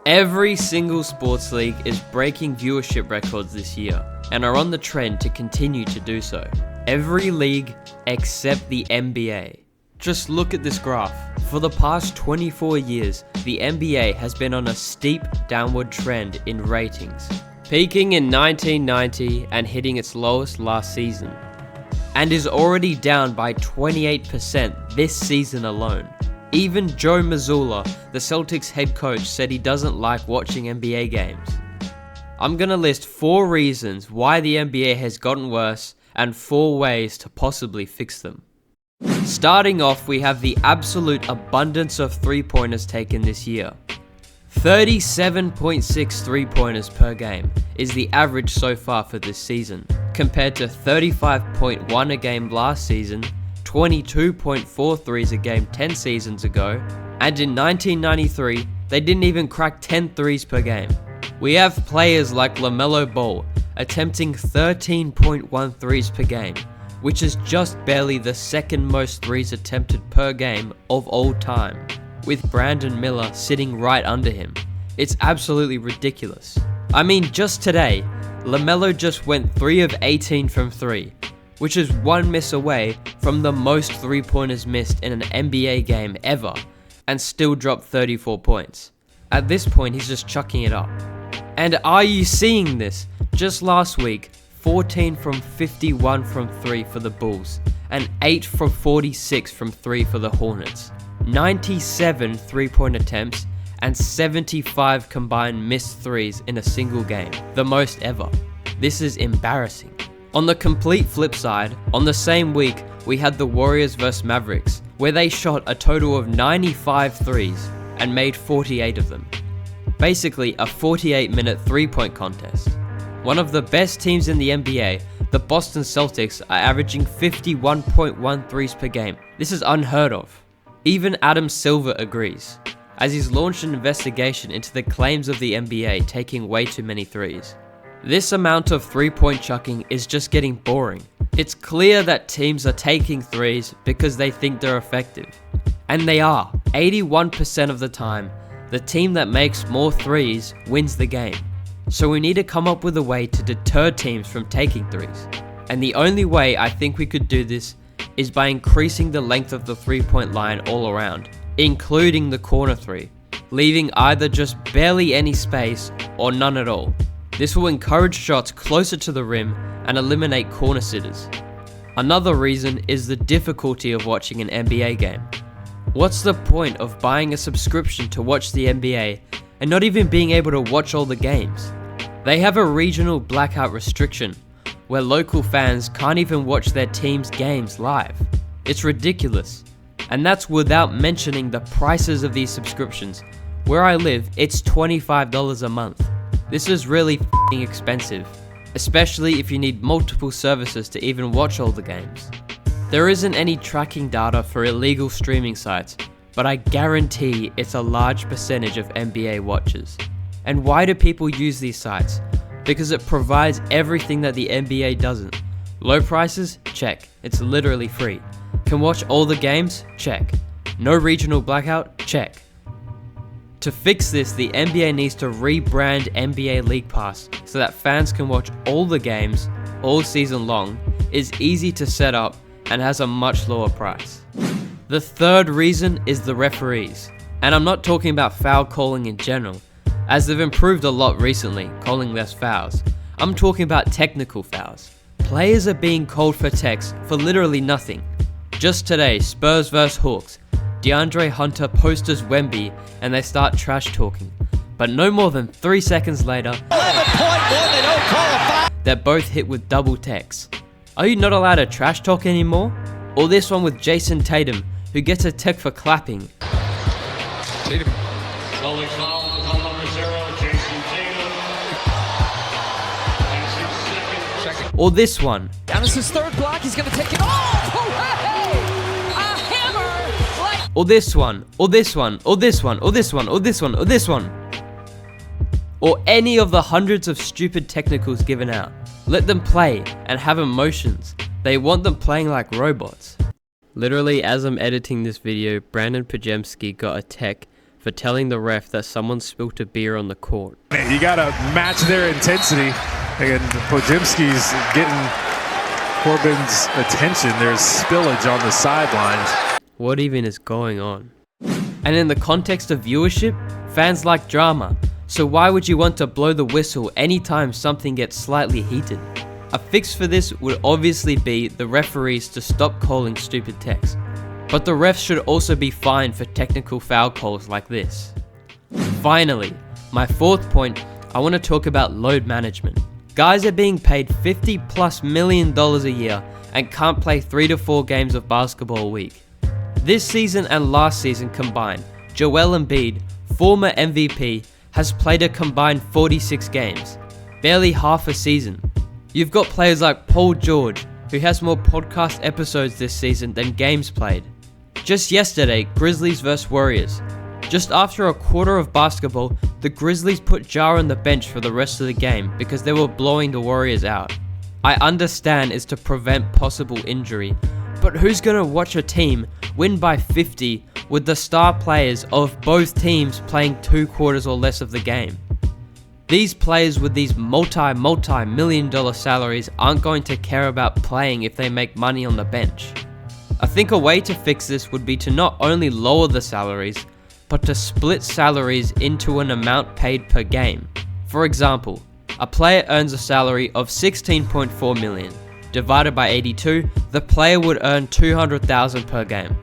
Every single sports league is breaking viewership records this year and are on the trend to continue to do so. Every league except the NBA. Just look at this graph. For the past 24 years, the NBA has been on a steep downward trend in ratings, peaking in 1990 and hitting its lowest last season, and is already down by 28% this season alone. Even Joe Mazzulla, the Celtics head coach, said he doesn't like watching NBA games. I'm gonna list 4 reasons why the NBA has gotten worse and 4 ways to possibly fix them. Starting off, we have the absolute abundance of three-pointers taken this year. 37.6 three-pointers per game is the average so far for this season, compared to 35.1 a game last season, 22.4 threes a game 10 seasons ago, and in 1993, they didn't even crack 10 threes per game. We have players like lameloball attempting 13.1 threes per game, which is just barely the second most threes attempted per game of all time, with Brandon Miller sitting right under him. It's absolutely ridiculous. I mean, just today, LaMelo just went 3 of 18 from 3, which is 1 miss away from the most three-pointers missed in an NBA game ever, and still dropped 34 points. At this point, he's just chucking it up. And are you seeing this? Just last week, 14 from 51 from 3 for the Bulls, and 8 from 46 from 3 for the Hornets. 97 three-point attempts, and 75 combined missed threes in a single game, the most ever. This is embarrassing. On the complete flip side, on the same week, we had the Warriors vs Mavericks, where they shot a total of 95 threes and made 48 of them. Basically a 48-minute three-point contest. One of the best teams in the NBA, the Boston Celtics, are averaging 51.1 threes per game. This is unheard of. Even Adam Silver agrees, as he's launched an investigation into the claims of the NBA taking way too many threes. This amount of three-point chucking is just getting boring. It's clear that teams are taking threes because they think they're effective. And they are. 81% of the time, the team that makes more threes wins the game. So we need to come up with a way to deter teams from taking threes. And the only way I think we could do this is by increasing the length of the three-point line all around, including the corner three, leaving either just barely any space or none at all. This will encourage shots closer to the rim and eliminate corner sitters. Another reason is the difficulty of watching an NBA game. What's the point of buying a subscription to watch the NBA and not even being able to watch all the games? They have a regional blackout restriction where local fans can't even watch their team's games live. It's ridiculous. And that's without mentioning the prices of these subscriptions. Where I live, it's $25 a month. This is really f***ing expensive, especially if you need multiple services to even watch all the games. There isn't any tracking data for illegal streaming sites, but I guarantee it's a large percentage of NBA watchers. And why do people use these sites? Because it provides everything that the NBA doesn't. Low prices? Check. It's literally free. Can watch all the games? Check. No regional blackout? Check. To fix this, the NBA needs to rebrand NBA League Pass so that fans can watch all the games all season long, is easy to set up, and has a much lower price. The third reason is the referees. And I'm not talking about foul calling in general, as they've improved a lot recently, calling less fouls. I'm talking about technical fouls. Players are being called for techs for literally nothing. Just today, Spurs vs Hawks, DeAndre Hunter posters Wemby and they start trash talking. But no more than 3 seconds later, 11.1, they don't call a foul. They're both hit with double techs. Are you not allowed to trash talk anymore? Or this one with Jason Tatum, who gets a tech for clapping. Tatum. Slowly foul on number 0, Jason Tatum. That's his second. Or this one. Down is his third block, he's gonna take it off! Hooray! A hammer! Like Or this one, or this one, or this one, or this one, or this one, or this one. Or any of the hundreds of stupid technicals given out. Let them play and have emotions. They want them playing like robots. Literally, as I'm editing this video, Brandon Pajemski got a tech for telling the ref that someone spilt a beer on the court. You got to match their intensity. And Podziemski's getting Corbin's attention. There's spillage on the sidelines. What even is going on? And in the context of viewership, fans like drama. So why would you want to blow the whistle anytime something gets slightly heated? A fix for this would obviously be the referees to stop calling stupid techs. But the refs should also be fined for technical foul calls like this. Finally, my fourth point, I want to talk about load management. Guys are being paid $50+ million a year and can't play 3 to 4 games of basketball a week. This season and last season combined, Joel Embiid, former MVP, has played a combined 46 games, barely half a season. You've got players like Paul George, who has more podcast episodes this season than games played. Just yesterday, Grizzlies vs Warriors. Just after a quarter of basketball, the Grizzlies put Ja on the bench for the rest of the game because they were blowing the Warriors out. I understand it's to prevent possible injury, but who's gonna watch a team win by 50 with the star players of both teams playing 2 quarters or less of the game? These players with these multi-million dollar salaries aren't going to care about playing if they make money on the bench. I think a way to fix this would be to not only lower the salaries, but to split salaries into an amount paid per game. For example, a player earns a salary of $16.4 million. Divided by 82, the player would earn $200,000 per game.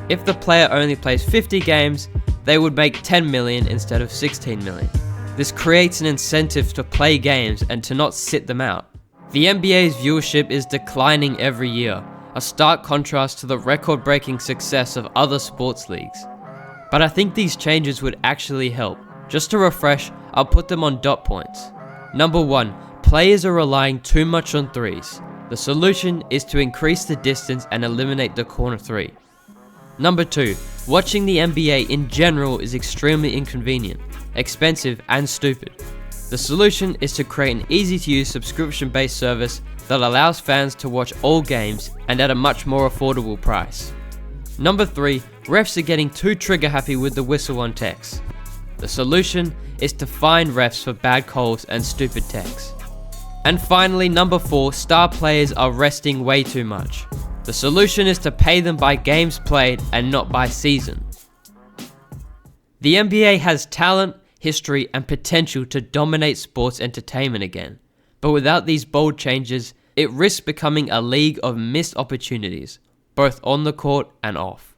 If the player only plays 50 games, they would make $10 million instead of $16 million. This creates an incentive to play games and to not sit them out. The NBA's viewership is declining every year, a stark contrast to the record-breaking success of other sports leagues. But I think these changes would actually help. Just to refresh, I'll put them on dot points. Number 1, players are relying too much on threes. The solution is to increase the distance and eliminate the corner 3. Number 2, watching the NBA in general is extremely inconvenient, expensive and stupid. The solution is to create an easy-to-use subscription-based service that allows fans to watch all games and at a much more affordable price. Number 3, refs are getting too trigger happy with the whistle on techs. The solution is to fine refs for bad calls and stupid techs. And finally, number 4, star players are resting way too much. The solution is to pay them by games played and not by season. The NBA has talent, history, and potential to dominate sports entertainment again. But without these bold changes, it risks becoming a league of missed opportunities, both on the court and off.